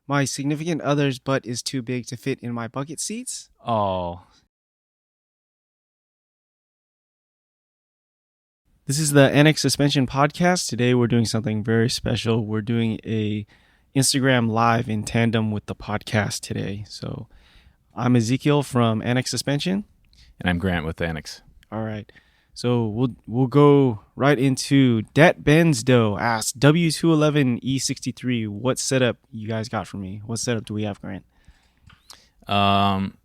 My significant other's butt is too big to fit in my bucket seats. Oh, This is the Annex Suspension Podcast. Today we're doing something very special. We're doing a Instagram live in tandem with the podcast today. So I'm Ezekiel from Annex Suspension. and I'm Grant with Annex. All right. So we'll go right into Det Bensdo asks W211E63. What setup you guys got for me? What setup do we have, Grant?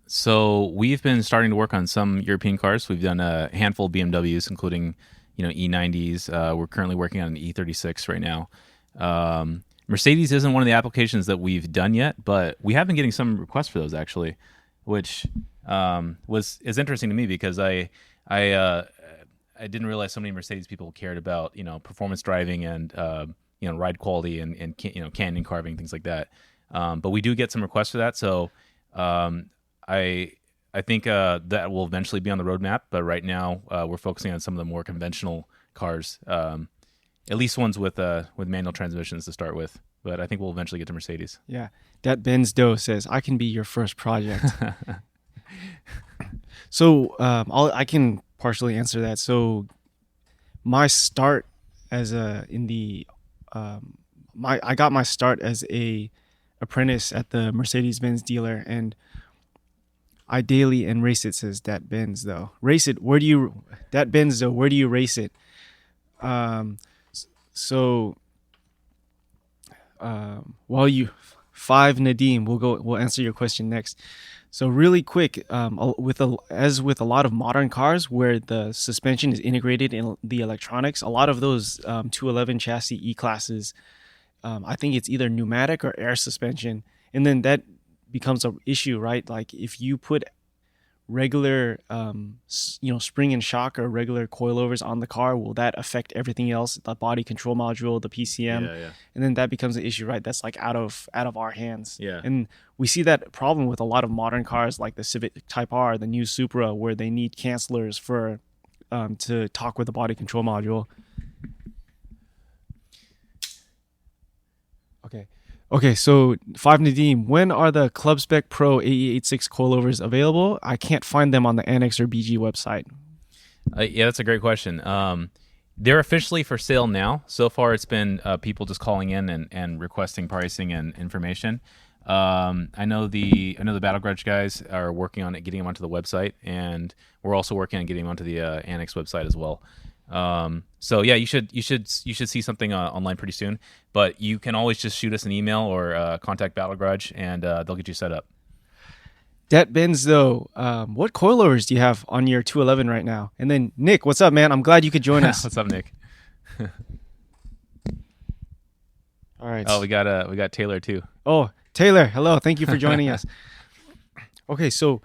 So we've been starting to work on some European cars. We've done a handful of BMWs, including E90s. We're currently working on an E36 right now. Mercedes isn't one of the applications that we've done yet, but we have been getting some requests for those actually, which is interesting to me because I didn't realize so many Mercedes people cared about performance driving and ride quality and canyon carving, things like that. But we do get some requests for that, so I think that will eventually be on the roadmap. But right now we're focusing on some of the more conventional cars, at least ones with manual transmissions to start with. But I think we'll eventually get to Mercedes. Yeah. Det Bensdo says, I can be your first project. So I can partially answer that. So my start as I got my start as a apprentice at the Mercedes-Benz dealer, and I daily and race it, says Dat Benz though. Race it, Dat Benz though, where do you race it? So while you 5 Nadim, we'll answer your question next. So really quick, as with a lot of modern cars where the suspension is integrated in the electronics, a lot of those 211 chassis E-classes, I think it's either pneumatic or air suspension. And then that becomes an issue, right? Like if you put regular, spring and shock or regular coilovers on the car, will that affect everything else? The body control module, the PCM, Yeah. and then that becomes an issue, right? That's like out of our hands. Yeah. And we see that problem with a lot of modern cars, like the Civic Type R, the new Supra, where they need cancelers for to talk with the body control module. Okay, so 5 Nadim, when are the Club Spec Pro AE86 coilovers available? I can't find them on the Annex or BG website. Yeah, that's a great question. They're officially for sale now. So far, it's been people just calling in and requesting pricing and information. I know the Battle Grudge guys are working on it, getting them onto the website, and we're also working on getting them onto the Annex website as well. So yeah, you should see something online pretty soon. But you can always just shoot us an email or contact Battle Grudge, and they'll get you set up. Det Benz, though, what coilovers do you have on your 211 right now? And then Nick, what's up, man? I'm glad you could join us. What's up, Nick? All right. Oh, we got Taylor too. Oh, Taylor, hello. Thank you for joining us. Okay, so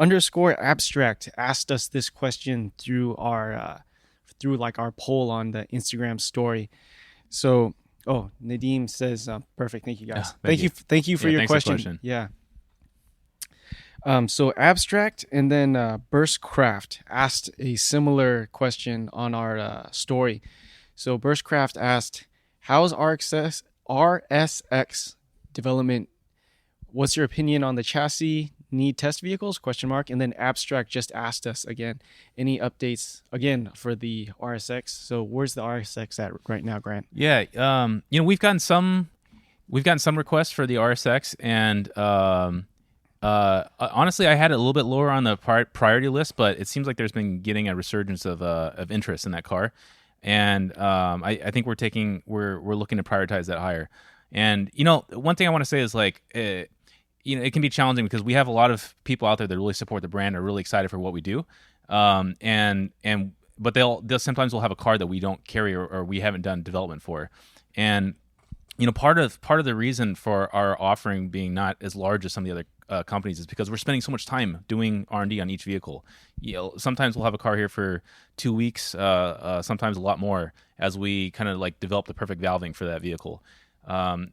_abstract asked us this question through our poll on the Instagram story. So, Nadim says, perfect. Thank you, guys. Thank you for your question. Yeah. So abstract and then Burstcraft asked a similar question on our story. So Burstcraft asked, how's RSX development? What's your opinion on the chassis? Need test vehicles? ? And then Abstract just asked us again, any updates again for the RSX? So where's the RSX at right now, Grant? Yeah, we've gotten some requests for the RSX, and honestly, I had it a little bit lower on the priority list, but it seems like there's been getting a resurgence of interest in that car, and I think we're looking to prioritize that higher. And one thing I want to say is like. It can be challenging because we have a lot of people out there that really support the brand, are really excited for what we do, but they'll sometimes will have a car that we don't carry or we haven't done development for, and part of the reason for our offering being not as large as some of the other companies is because we're spending so much time doing R&D on each vehicle. Sometimes we'll have a car here for 2 weeks, sometimes a lot more, as we kind of like develop the perfect valving for that vehicle.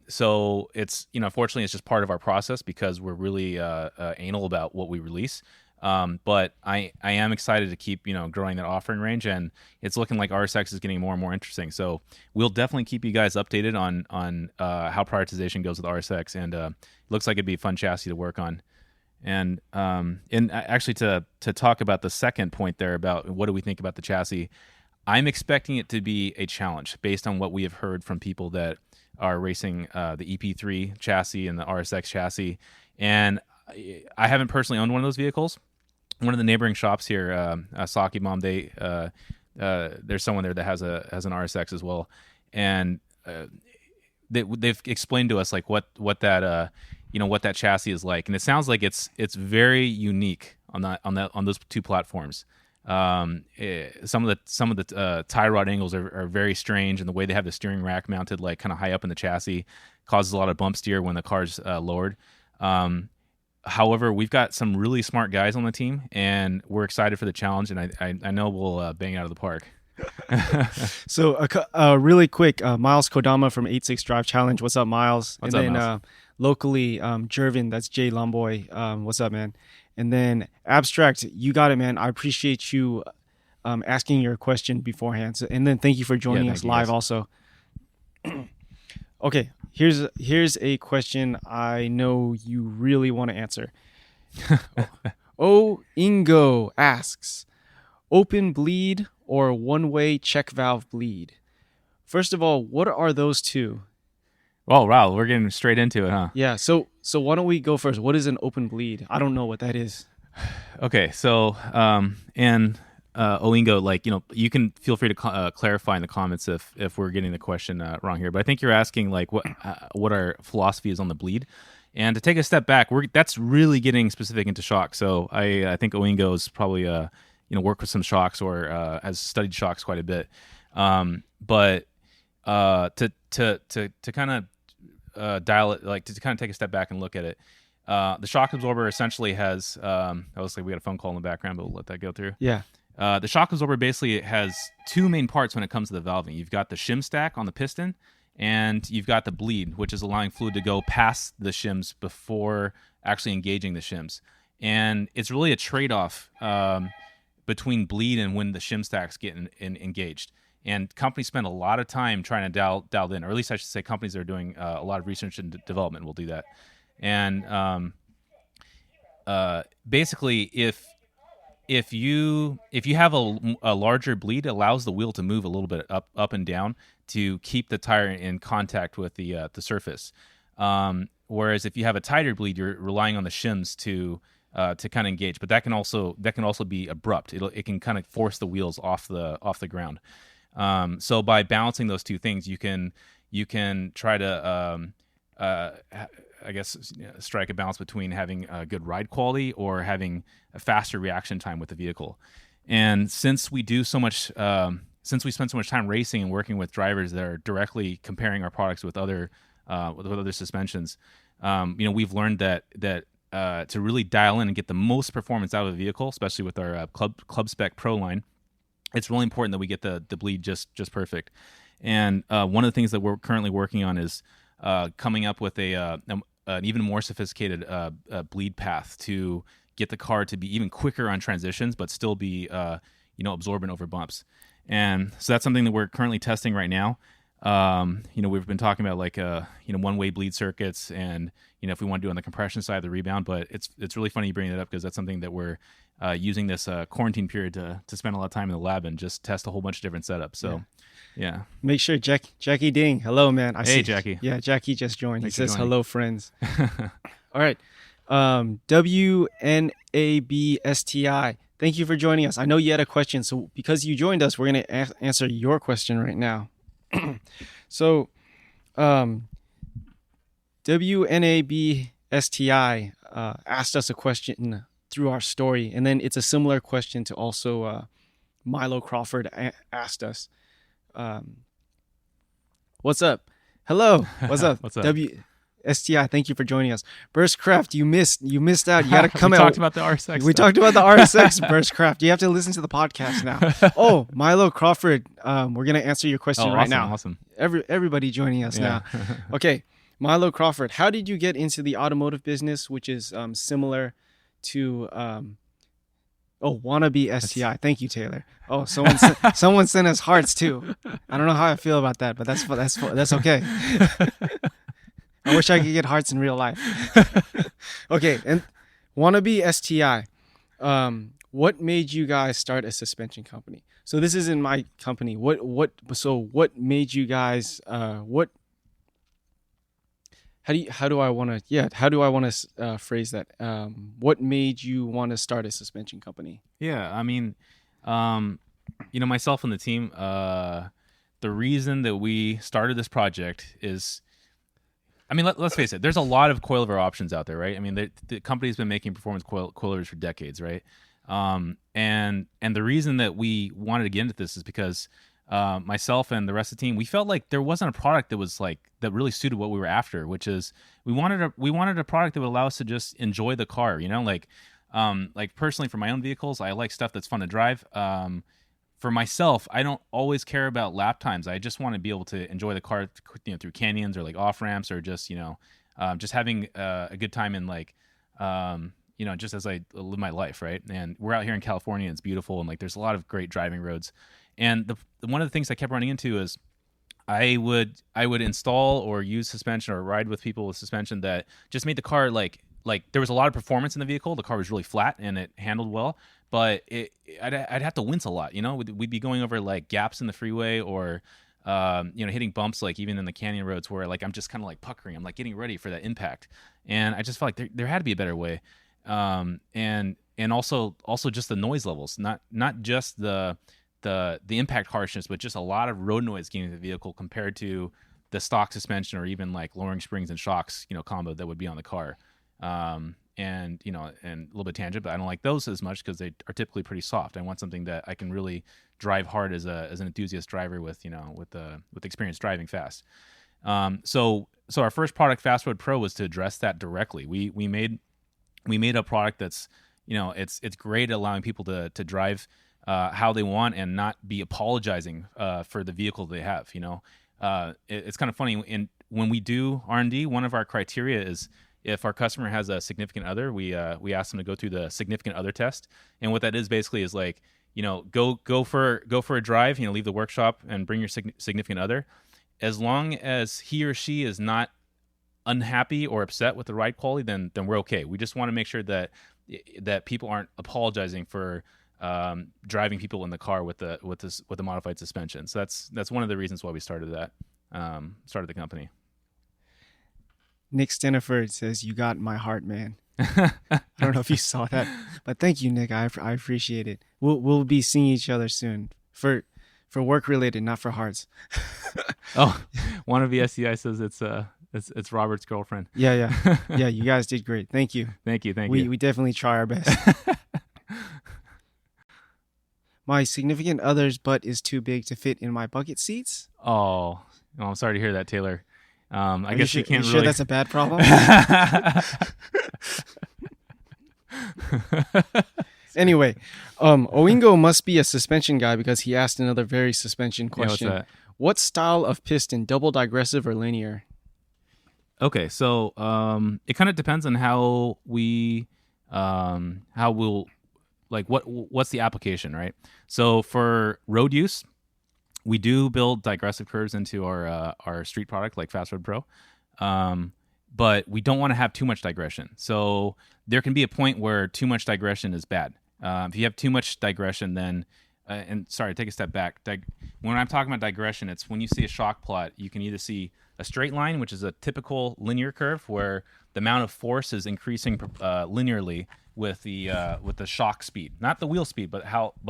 So it's, fortunately it's just part of our process because we're really anal about what we release. But I am excited to keep growing that offering range, and it's looking like RSX is getting more and more interesting. So we'll definitely keep you guys updated on how prioritization goes with RSX, and it looks like it'd be a fun chassis to work on. And actually to talk about the second point there about what do we think about the chassis, I'm expecting it to be a challenge based on what we have heard from people that are racing the EP3 chassis and the RSX chassis. And I haven't personally owned one of those vehicles. One of the neighboring shops here, Saki Mom, there's someone there that has an RSX as well, and they've explained to us like what that what that chassis is like, and it sounds like it's very unique on those two platforms. Some of the tie rod angles are very strange, and the way they have the steering rack mounted like kind of high up in the chassis causes a lot of bump steer when the car's lowered. However, we've got some really smart guys on the team, and we're excited for the challenge, and I know we'll bang it out of the park. So really quick, Miles Kodama from 86 Drive Challenge. What's up, Miles? What's and up, then Miles? Locally, Jervin, that's Jay Lomboy. What's up, man? And then Abstract, you got it, man. I appreciate you asking your question beforehand. So, and then thank you for joining us live also. Okay, here's a question I know you really want to answer. Ingo asks, open bleed or one-way check valve bleed? First of all, what are those two? Oh, wow, we're getting straight into it, huh? Yeah, so why don't we go first? What is an open bleed? I don't know what that is. Okay, so Oingo, like you can feel free to clarify in the comments if we're getting the question wrong here. But I think you're asking like what our philosophy is on the bleed, and to take a step back, that's really getting specific into shock. So I think Oingo is probably worked with some shocks or has studied shocks quite a bit. But to kind of dial it, like to kind of take a step back and look at it. The shock absorber essentially has. Obviously, we got a phone call in the background, but we'll let that go through. Yeah. The shock absorber basically has two main parts when it comes to the valving. You've got the shim stack on the piston, and you've got the bleed, which is allowing fluid to go past the shims before actually engaging the shims. And it's really a trade-off between bleed and when the shim stacks get engaged. And companies spend a lot of time trying to dial in, or at least I should say companies that are doing a lot of research and development will do that. And basically, if you have a larger bleed, it allows the wheel to move a little bit up and down to keep the tire in contact with the surface. Whereas if you have a tighter bleed, you're relying on the shims to kind of engage, but that can also be abrupt. It can kind of force the wheels off the ground. So by balancing those two things, you can try to I guess strike a balance between having a good ride quality or having a faster reaction time with the vehicle. And since we spend so much time racing and working with drivers that are directly comparing our products with other suspensions, we've learned that to really dial in and get the most performance out of the vehicle, especially with our Club Spec Pro line, it's really important that we get the bleed just perfect. And one of the things that we're currently working on is coming up with an even more sophisticated bleed path to get the car to be even quicker on transitions, but still be absorbent over bumps. And so that's something that we're currently testing right now. We've been talking about like one-way bleed circuits, and if we want to do on the compression side of the rebound. But it's really funny you bring that up because that's something that we're using this quarantine period to spend a lot of time in the lab and just test a whole bunch of different setups. So. Yeah. Make sure Jackie Ding. Hello, man. Hey, Jackie. Yeah, Jackie just joined. Thanks he says, joining. hello, friends. All right. WNABSTI. Thank you for joining us. I know you had a question. So because you joined us, we're going to answer your question right now. So WNABSTI asked us a question through our story. And then it's a similar question to also Milo Crawford asked us. What's up? Hello. What's up? What's up? STI, thank you for joining us. Burstcraft, you missed out. You got to come we out. We talked about the RSX. We talked about the RSX, Burstcraft. You have to listen to the podcast now. Oh, Milo Crawford, we're going to answer your question right now. Awesome. Everybody joining us now. Okay, Milo Crawford, how did you get into the automotive business, which is similar to Oh, wannabe That's STI. Thank you, Taylor. Oh, someone sent us hearts too. I don't know how I feel about that, but that's okay. I wish I could get hearts in real life. Okay, and wannabe STI. What made you guys start a suspension company? So this isn't my company. What made you guys what how do I want to phrase that? What made you want to start a suspension company? Yeah, I mean, um, myself and the team, the reason that we started this project is, I mean, let's face it. There's a lot of coilover options out there, right? I mean, the company's been making performance coilovers for decades, right? And the reason that we wanted to get into this is because myself and the rest of the team, we felt like there wasn't a product that was like that really suited what we were after, which is we wanted a product that would allow us to just enjoy the car, like personally for my own vehicles, I like stuff that's fun to drive. For myself, I don't always care about lap times. I just want to be able to enjoy the car, through canyons or like off ramps, or just just having a good time in like just as I live my life, right? And we're out here in California, and it's beautiful, and like there's a lot of great driving roads. And one of the things I kept running into is I would install or use suspension or ride with people with suspension that just made the car like there was a lot of performance in the vehicle. The car was really flat and it handled well, but I'd have to wince a lot. We'd be going over like gaps in the freeway, or hitting bumps, like even in the canyon roads, where like I'm just kind of like puckering. I'm like getting ready for that impact, and I just felt like there had to be a better way. And also just the noise levels, not just the impact harshness, but just a lot of road noise getting into the vehicle compared to the stock suspension, or even like lowering springs and shocks, combo that would be on the car. And a little bit tangent, but I don't like those as much because they are typically pretty soft. I want something that I can really drive hard as an enthusiast driver with experience driving fast. So our first product, Fast Road Pro, was to address that directly. We made a product that's, it's great at allowing people to drive how they want and not be apologizing for the vehicle they have. It's kind of funny. When we do R&D, one of our criteria is if our customer has a significant other, we ask them to go through the significant other test. And what that is basically is like, go for a drive, leave the workshop and bring your significant other. As long as he or she is not unhappy or upset with the ride quality, then we're okay. We just want to make sure that people aren't apologizing for driving people in the car with the modified suspension. So that's one of the reasons why we started the company. Nick Steniford says, "You got my heart, man." I don't know if you saw that, but thank you, Nick. I appreciate it. We'll be seeing each other soon for work related, not for hearts. Oh, wannabe SCI says it's Robert's girlfriend. Yeah. You guys did great. Thank you. Thank you. We definitely try our best. My significant other's butt is too big to fit in my bucket seats. Oh, I'm sorry to hear that, Taylor. I guess you can't really. Sure That's a bad problem. Anyway, Oingo must be a suspension guy because he asked another very suspension question. Yeah, what's that? What style of piston, double digressive or linear? Okay, so it kind of depends on how we'll like what's the application, right? So for road use, we do build digressive curves into our street product, like Fast Road Pro, but we don't want to have too much digression. So there can be a point where too much digression is bad. If you have too much digression, then and sorry, take a step back. When I'm talking about digression, it's when you see a shock plot, you can either see a straight line, which is a typical linear curve, where the amount of force is increasing linearly with the shock speed, not the wheel speed, but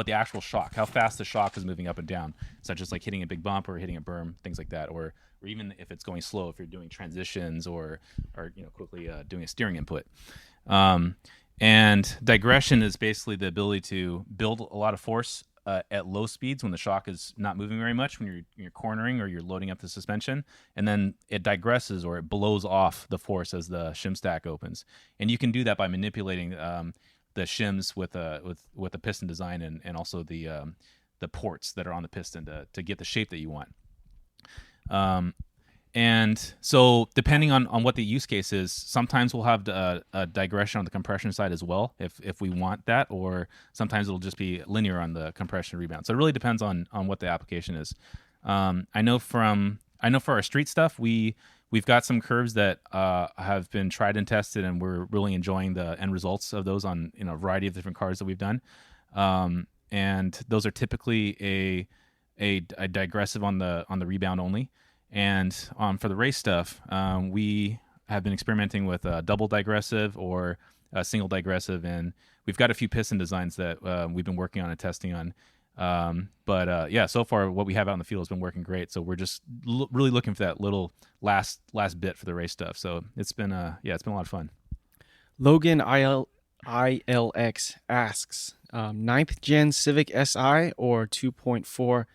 the actual shock, how fast the shock is moving up and down, such as like hitting a big bump or hitting a berm, things like that, or even if it's going slow, if you're doing transitions or quickly doing a steering input. And digression is basically the ability to build a lot of force at low speeds when the shock is not moving very much, when you're cornering or you're loading up the suspension, and then it digresses or it blows off the force as the shim stack opens. And you can do that by manipulating the shims with a piston design and also the ports that are on the piston to get the shape that you want. And so depending on what the use case is, sometimes we'll have a digression on the compression side as well if we want that, or sometimes it'll just be linear on the compression rebound. So it really depends on what the application is. I know for our street stuff, we've got some curves that have been tried and tested, and we're really enjoying the end results of those on a variety of different cars that we've done. And those are typically a digressive on the rebound only. And for the race stuff, we have been experimenting with a double digressive or a single digressive, and we've got a few piston designs that we've been working on and testing on. But yeah, so far what we have out in the field has been working great. So we're just really looking for that little last bit for the race stuff. So it's been a lot of fun. Logan ILX asks, 9th gen Civic Si or 2.4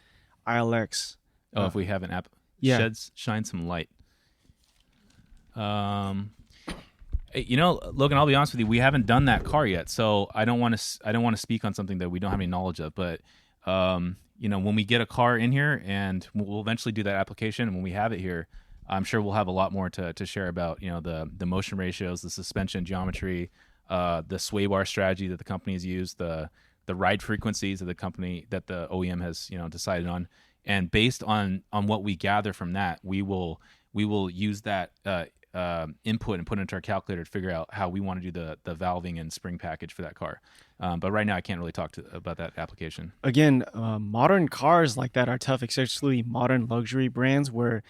ILX? If we have an app, shine some light. Logan, I'll be honest with you, we haven't done that car yet, so I don't want to speak on something that we don't have any knowledge of. But when we get a car in here, and we'll eventually do that application, and when we have it here, I'm sure we'll have a lot more to share about the motion ratios, the suspension geometry, the sway bar strategy that the company has used, the ride frequencies that the OEM has decided on. And based on what we gather from that, we will use that input and put it into our calculator to figure out how we want to do the valving and spring package for that car. But right now, I can't really talk about that application. Again, modern cars like that are tough, especially modern luxury brands where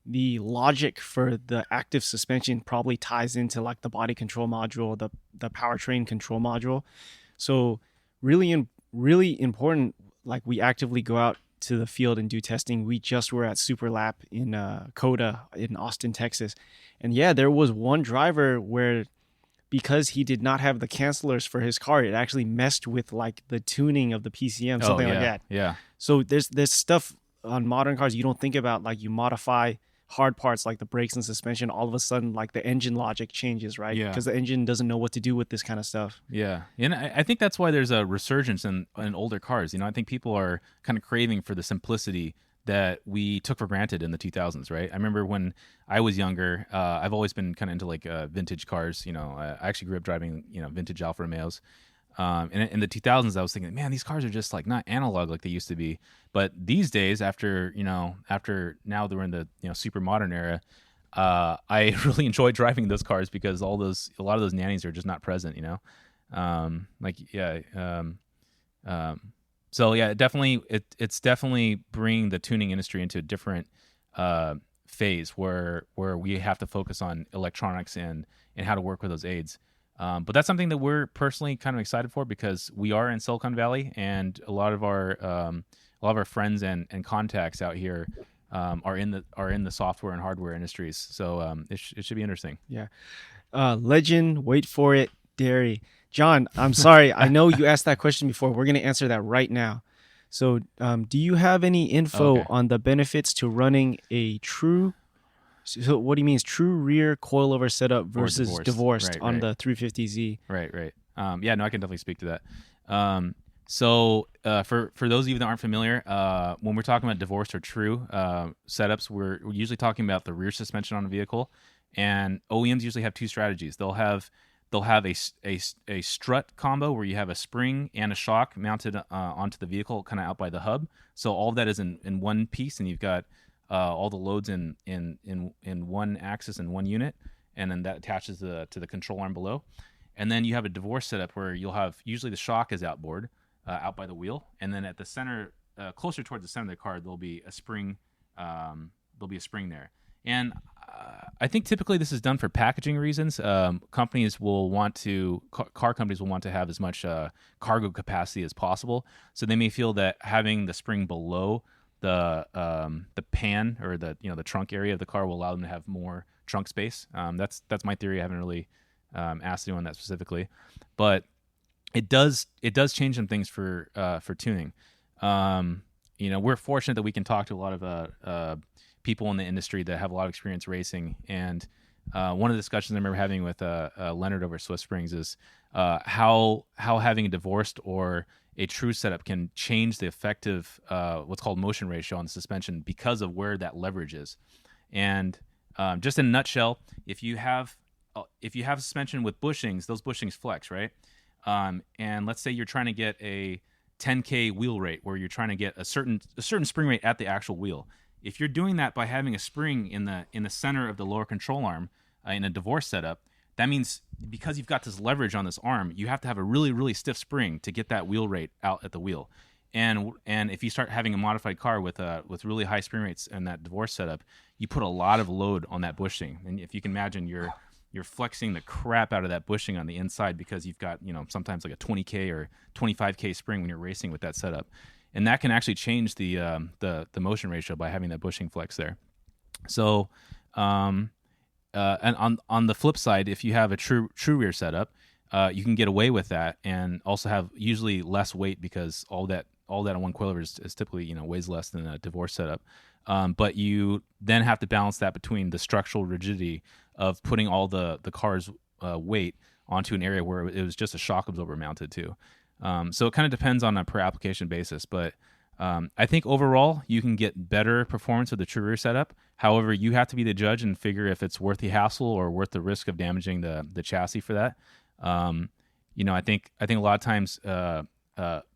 the logic for the active suspension probably ties into like the body control module, the powertrain control module. So really important, like we actively go out to the field and do testing. We just were at Super Lap in COTA in Austin, Texas. And yeah, there was one driver where because he did not have the cancelers for his car, it actually messed with like the tuning of the PCM, something like that. Yeah. So there's stuff on modern cars you don't think about, like you modify hard parts like the brakes and suspension, all of a sudden like the engine logic changes, right? Yeah. Because the engine doesn't know what to do with this kind of stuff. Yeah. And I think that's why there's a resurgence in older cars. I think people are kind of craving for the simplicity that we took for granted in the 2000s, right? I remember when I was younger, I've always been kind of into like vintage cars. I actually grew up driving, vintage Alfa Romeos. And in the 2000s, I was thinking, man, these cars are just like not analog like they used to be. But these days, after now that we're in the super modern era, I really enjoy driving those cars because a lot of those nannies are just not present. So yeah, it's definitely bringing the tuning industry into a different phase where we have to focus on electronics and how to work with those aids. But that's something that we're personally kind of excited for because we are in Silicon Valley, and a lot of our friends and contacts out here are in the software and hardware industries. So it should be interesting. Yeah. Legend, wait for it, Dairy. John, I'm sorry. I know you asked that question before. We're going to answer that right now. So do you have any info on the benefits to running a true... So what do you mean is true rear coilover setup versus divorced on the 350Z? Right. Yeah, no, I can definitely speak to that. So for those of you that aren't familiar, when we're talking about divorced or true setups, we're usually talking about the rear suspension on a vehicle. And OEMs usually have two strategies. They'll have a strut combo where you have a spring and a shock mounted onto the vehicle, kind of out by the hub. So all of that is in one piece, and you've got all the loads in one axis and one unit, and then that attaches to the control arm below. And then you have a divorce setup where you'll have usually the shock is outboard, out by the wheel, and then at the center, closer towards the center of the car, there'll be a spring. There'll be a spring there, and I think typically this is done for packaging reasons. Car companies will want to have as much cargo capacity as possible, so they may feel that having the spring below the pan or the trunk area of the car will allow them to have more trunk space. That's my theory. I haven't really asked anyone that specifically, but it does change some things for tuning. We're fortunate that we can talk to a lot of people in the industry that have a lot of experience racing, and one of the discussions I remember having with Leonard over at Swift Springs is how having a divorced or a true setup can change the effective what's called motion ratio on the suspension because of where that leverage is. And Just in a nutshell, if you have suspension with bushings, those bushings flex, right? And let's say you're trying to get a 10K wheel rate, where you're trying to get a certain spring rate at the actual wheel. If you're doing that by having a spring in the center of the lower control arm in a divorce setup, that means because you've got this leverage on this arm, you have to have a really, really stiff spring to get that wheel rate out at the wheel. And if you start having a modified car with really high spring rates in that divorce setup, you put a lot of load on that bushing. And if you can imagine, you're flexing the crap out of that bushing on the inside, because you've got, sometimes like a 20K or 25K spring when you're racing with that setup. And that can actually change the motion ratio by having that bushing flex there. So, and on the flip side, if you have a true rear setup, you can get away with that and also have usually less weight, because all that on one coilover is typically weighs less than a divorce setup. But you then have to balance that between the structural rigidity of putting all the car's weight onto an area where it was just a shock absorber mounted to. So it kind of depends on a per application basis, but I think overall you can get better performance with the true rear setup. However, you have to be the judge and figure if it's worth the hassle or worth the risk of damaging the chassis for that. I think a lot of times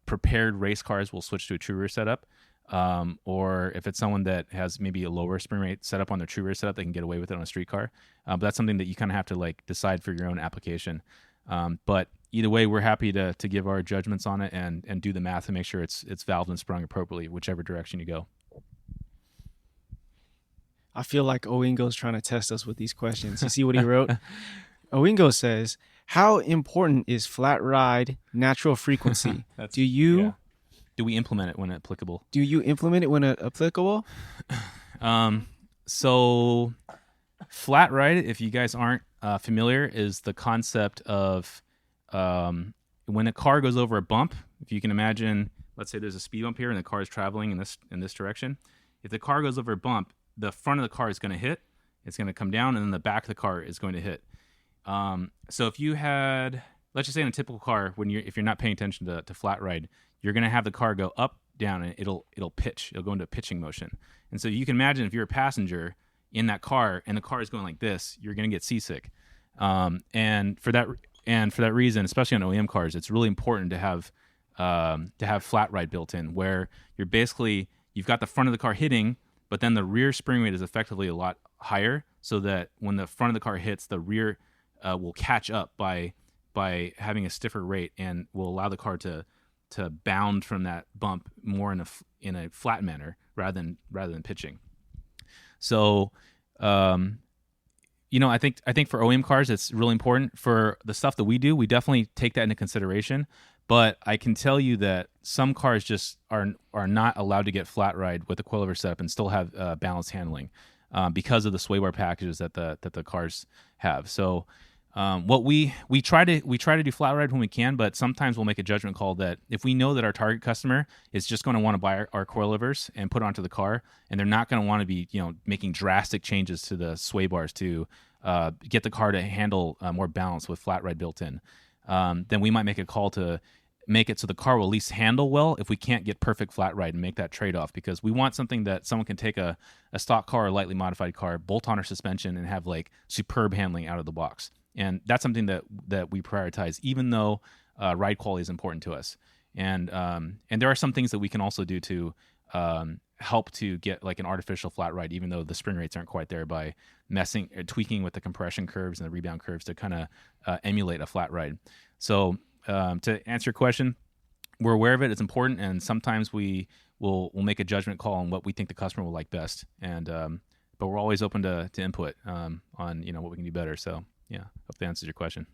prepared race cars will switch to a true rear setup. Or if it's someone that has maybe a lower spring rate setup on their true rear setup, they can get away with it on a street car. But that's something that you kind of have to decide for your own application. But either way, we're happy to give our judgments on it and do the math to make sure it's valved and sprung appropriately, whichever direction you go. I feel like Oingo's trying to test us with these questions. You see what he wrote? Oingo says, how important is flat ride natural frequency? Do we implement it when applicable? Do you implement it when applicable? So flat ride, if you guys aren't familiar, is the concept of when a car goes over a bump. If you can imagine, let's say there's a speed bump here and the car is traveling in this direction. If the car goes over a bump, the front of the car is going to hit. It's going to come down, and then the back of the car is going to hit. So if you had, let's just say in a typical car, if you're not paying attention to flat ride, you're going to have the car go up, down, and it'll pitch. It'll go into a pitching motion. And so you can imagine if you're a passenger in that car and the car is going like this, you're going to get seasick. And for that reason, especially on OEM cars, it's really important to have flat ride built in, where you've got the front of the car hitting, but then the rear spring rate is effectively a lot higher, so that when the front of the car hits, the rear will catch up by having a stiffer rate, and will allow the car to bound from that bump more in a flat manner rather than pitching. So, I think for OEM cars, it's really important. For the stuff that we do, we definitely take that into consideration. But I can tell you that some cars just are not allowed to get flat ride with the coilover setup and still have balanced handling because of the sway bar packages that the cars have. So what we try to do flat ride when we can, but sometimes we'll make a judgment call that if we know that our target customer is just going to want to buy our coilovers and put onto the car, and they're not going to want to be making drastic changes to the sway bars to get the car to handle more balance with flat ride built in, then we might make a call to make it so the car will at least handle well if we can't get perfect flat ride, and make that trade-off, because we want something that someone can take a stock car or lightly modified car, bolt on our suspension, and have superb handling out of the box. And that's something that we prioritize, even though ride quality is important to us. And there are some things that we can also do to help to get an artificial flat ride, even though the spring rates aren't quite there, by tweaking with the compression curves and the rebound curves to kind of emulate a flat ride. So to answer your question, we're aware of it. It's important, and sometimes we'll make a judgment call on what we think the customer will like best. And but we're always open to input on what we can do better. So. Yeah, hope that answers your question.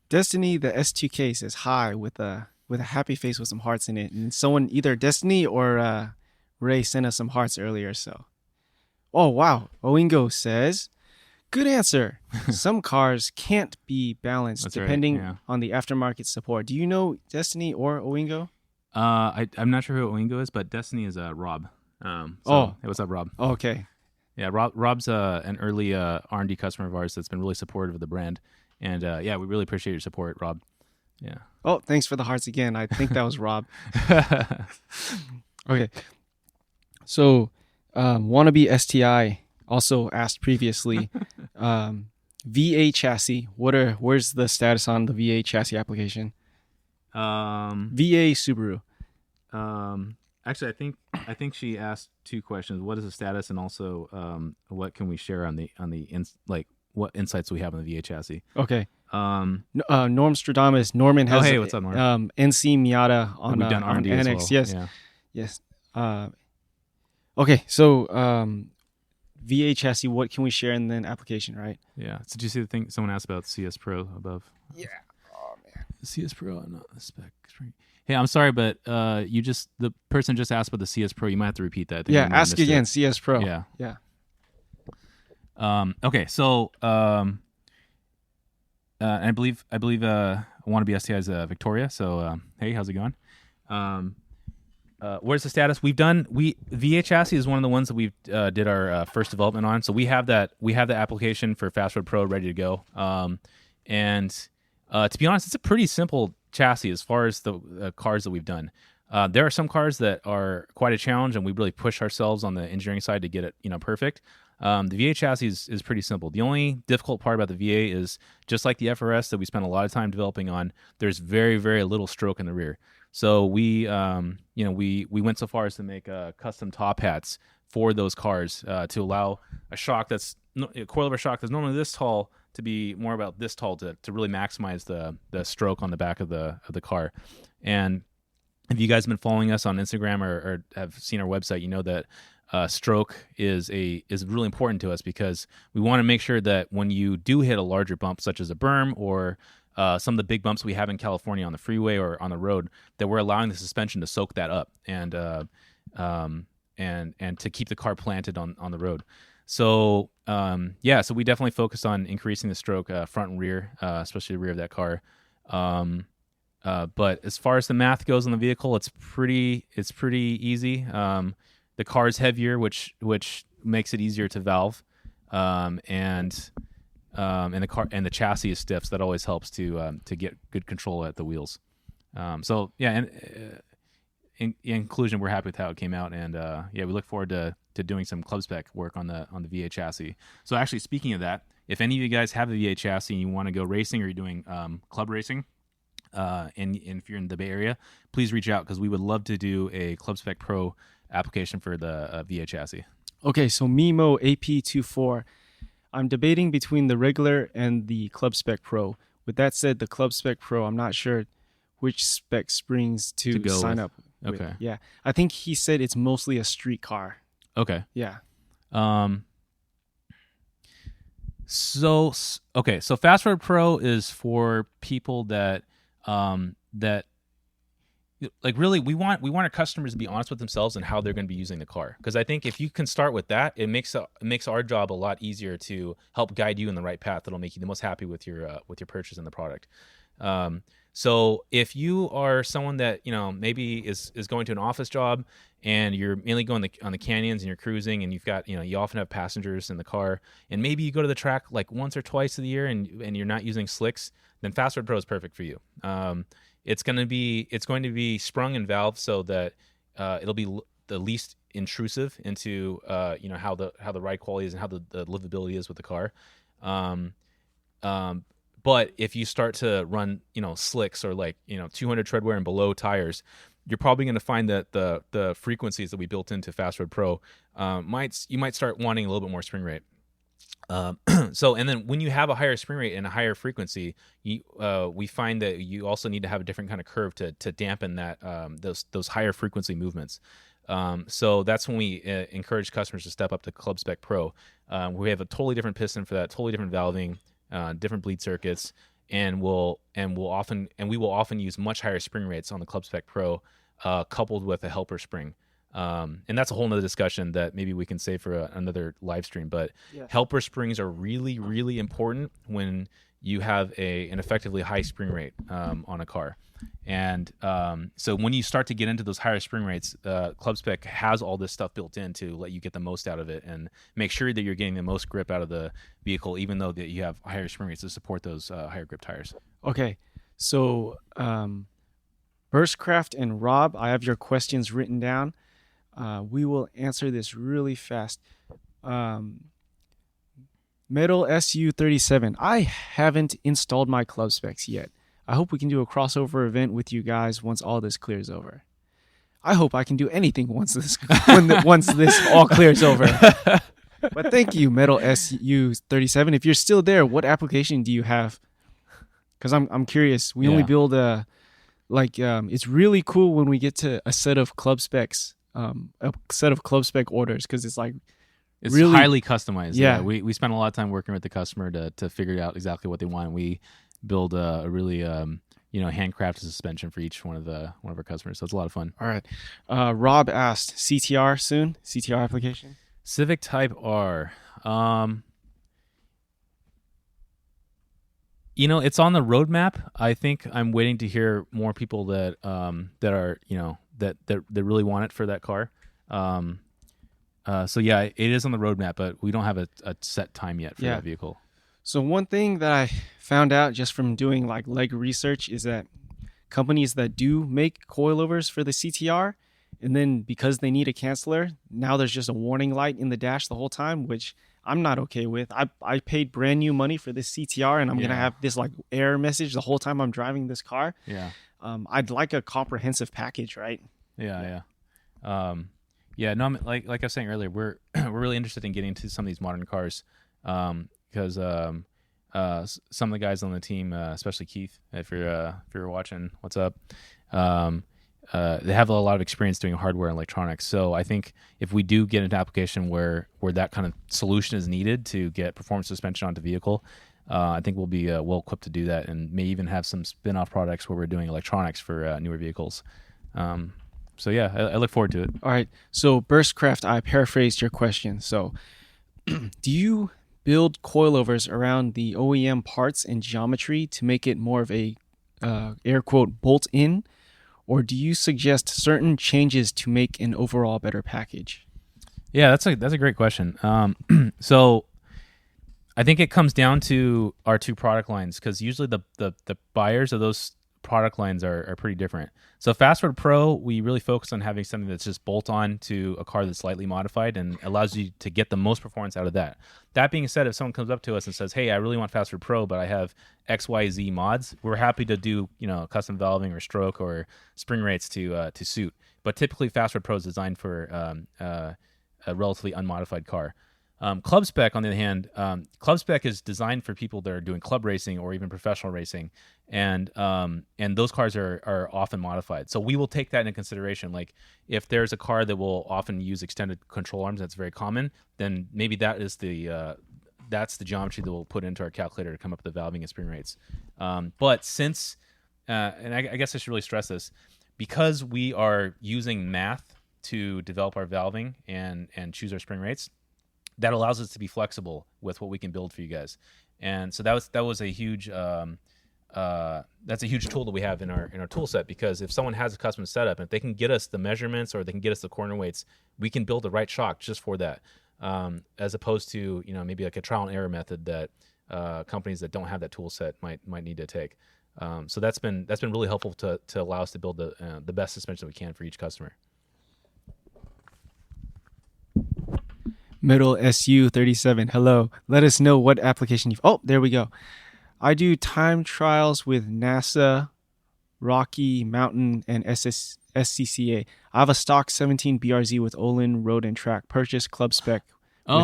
Destiny, the S2K, says hi with a happy face with some hearts in it. And someone, either Destiny or Ray, sent us some hearts earlier. So, oh, wow. Oingo says, good answer. Some cars can't be balanced. That's depending right, yeah. on the aftermarket support. Do you know Destiny or Oingo? I'm not sure who Oingo is, but Destiny is Rob. Hey, what's up, Rob? Oh, okay. Yeah, Rob's an early R&D customer of ours that's been really supportive of the brand. And we really appreciate your support, Rob. Yeah. Oh, thanks for the hearts again. I think that was Rob. Okay. So, wannabe STI also asked previously, VA chassis. Where's the status on the VA chassis application? Um, VA Subaru. actually, I think she asked two questions. What is the status, and also what can we share on like what insights we have on the VA chassis? Okay. Um, Norm Stradamus. Norman oh has hey, what's up, Norm? NC Miata We've done on R&D as Annex. well. Yes. Yeah. Yes. Okay. So VA chassis. What can we share in then application? Right. Yeah. So did you see the thing someone asked about CS Pro above? Yeah. Oh man. CS Pro, not the spec. Hey, I'm sorry, but the person just asked about the CS Pro. You might have to repeat that. I think Yeah. we might have Ask missed again. it. CS Pro. Yeah. Yeah. Okay. So I believe wannabe STI is Victoria. So hey, how's it going? Where's the status? VA chassis is one of the ones that we did our first development on. So we have the application for Fast Road Pro ready to go. And to be honest, it's a pretty simple chassis as far as the cars that we've done. There are some cars that are quite a challenge, and we really push ourselves on the engineering side to get it perfect. The VA chassis is pretty simple. The only difficult part about the VA is, just like the FRS that we spent a lot of time developing on, there's very, very little stroke in the rear. So we went so far as to make custom top hats for those cars to allow a coilover shock that's normally this tall to be more about this tall to really maximize the stroke on the back of the car. And if you guys have been following us on Instagram or have seen our website, you know that stroke is really important to us, because we want to make sure that when you do hit a larger bump, such as a berm or some of the big bumps we have in California on the freeway or on the road, that we're allowing the suspension to soak that up and to keep the car planted on the road. So so we definitely focused on increasing the stroke front and rear, especially the rear of that car. But as far as the math goes on the vehicle, it's pretty easy. The car is heavier, which makes it easier to valve, and the car and the chassis is stiff, so that always helps to get good control at the wheels. And in conclusion, we're happy with how it came out, and we look forward to doing some club spec work on the VA chassis. So actually, speaking of that, if any of you guys have a VA chassis and you want to go racing, or you're doing club racing, and if you're in the Bay Area, please reach out, because we would love to do a Club Spec Pro application for the VA chassis. Okay, so Mimo AP24. I'm debating between the regular and the Club Spec Pro. With that said, the Club Spec Pro, I'm not sure which spec springs to sign up with. Okay. Yeah. I think he said it's mostly a street car. Okay. Yeah. So Fast Road Pro is for people that like, really, we want our customers to be honest with themselves and how they're going to be using the car. Because I think if you can start with that, it makes our job a lot easier to help guide you in the right path that'll make you the most happy with your purchase and the product. So if you are someone that maybe is going to an office job, and you're mainly going on the canyons and you're cruising, and you've got you often have passengers in the car, and maybe you go to the track like once or twice a year, and you're not using slicks, then Fast Road Pro is perfect for you. It's going to be sprung and valved so that it'll be the least intrusive into how the ride quality is and how the livability is with the car. But if you start to run slicks, or 200 tread wear and below tires, you're probably going to find that the frequencies that we built into Fast Road Pro you might start wanting a little bit more spring rate. And then when you have a higher spring rate and a higher frequency, we find that you also need to have a different kind of curve to dampen that those higher frequency movements. So that's when we encourage customers to step up to Club Spec Pro. We have a totally different piston for that, totally different valving, different bleed circuits, and we will often use much higher spring rates on the Club Spec Pro, coupled with a helper spring. And that's a whole nother discussion that maybe we can save for another live stream. But yes, helper springs are really, really important when you have an effectively high spring rate on a car. And so when you start to get into those higher spring rates, Club Spec has all this stuff built in to let you get the most out of it and make sure that you're getting the most grip out of the vehicle, even though that you have higher spring rates to support those higher grip tires. Okay, so Burstcraft and Rob, I have your questions written down. We will answer this really fast. Metal SU37. I haven't installed my club specs yet. I hope we can do a crossover event with you guys once all this clears over. I hope I can do anything once this once this all clears over. But thank you, Metal SU37. If you're still there, what application do you have? Because I'm curious. We only build it's really cool when we get to a set of club specs, orders, because it's really highly customized. Yeah. We spend a lot of time working with the customer to figure out exactly what they want. We build a really handcrafted suspension for each one of our customers. So it's a lot of fun. All right. Rob asked, CTR soon? CTR application? Civic Type R. It's on the roadmap. I think I'm waiting to hear more people that are that really want it for that car. So yeah, it is on the roadmap, but we don't have a set time yet for that vehicle. So one thing that I found out just from doing leg research is that companies that do make coilovers for the CTR, and then because they need a canceller, now there's just a warning light in the dash the whole time, which I'm not okay with. I paid brand new money for this CTR, and I'm gonna have this error message the whole time I'm driving this car. Yeah. I'd like a comprehensive package, right? Yeah. No, like I was saying earlier, we're really interested in getting into some of these modern cars, because some of the guys on the team, especially Keith, if you're watching, what's up? They have a lot of experience doing hardware and electronics. So I think if we do get into application where that kind of solution is needed to get performance suspension onto vehicle, I think we'll be well equipped to do that, and may even have some spin-off products where we're doing electronics for newer vehicles. So yeah, I look forward to it. All right. So Burstcraft, I paraphrased your question. So do you build coilovers around the OEM parts and geometry to make it more of a air quote bolt-in, or do you suggest certain changes to make an overall better package? Yeah, that's a great question. So I think it comes down to our two product lines, because usually the buyers of those product lines are pretty different. So Fastword Pro, we really focus on having something that's just bolt on to a car that's slightly modified and allows you to get the most performance out of that. That being said, if someone comes up to us and says, hey, I really want Fastword Pro, but I have XYZ mods, we're happy to do custom valving or stroke or spring rates to suit. But typically Fastword Pro is designed for a relatively unmodified car. Club Spec, on the other hand, Club Spec is designed for people that are doing club racing or even professional racing, and those cars are often modified. So we will take that into consideration. Like if there's a car that will often use extended control arms, that's very common, then maybe that's the geometry that we'll put into our calculator to come up with the valving and spring rates. But since, and I guess I should really stress this, because we are using math to develop our valving and choose our spring rates, that allows us to be flexible with what we can build for you guys. And so that was a huge that's a huge tool that we have in our tool set, because if someone has a custom setup, and if they can get us the measurements or they can get us the corner weights, we can build the right shock just for that, as opposed to maybe like a trial and error method that companies that don't have that tool set might need to take. So that's been really helpful to allow us to build the best suspension that we can for each customer. Middle SU37, hello. Let us know what application you've... Oh, there we go. I do time trials with NASA, Rocky Mountain, and SCCA. I have a stock 17 BRZ with Olin Road and Track. Purchase Club Spec. This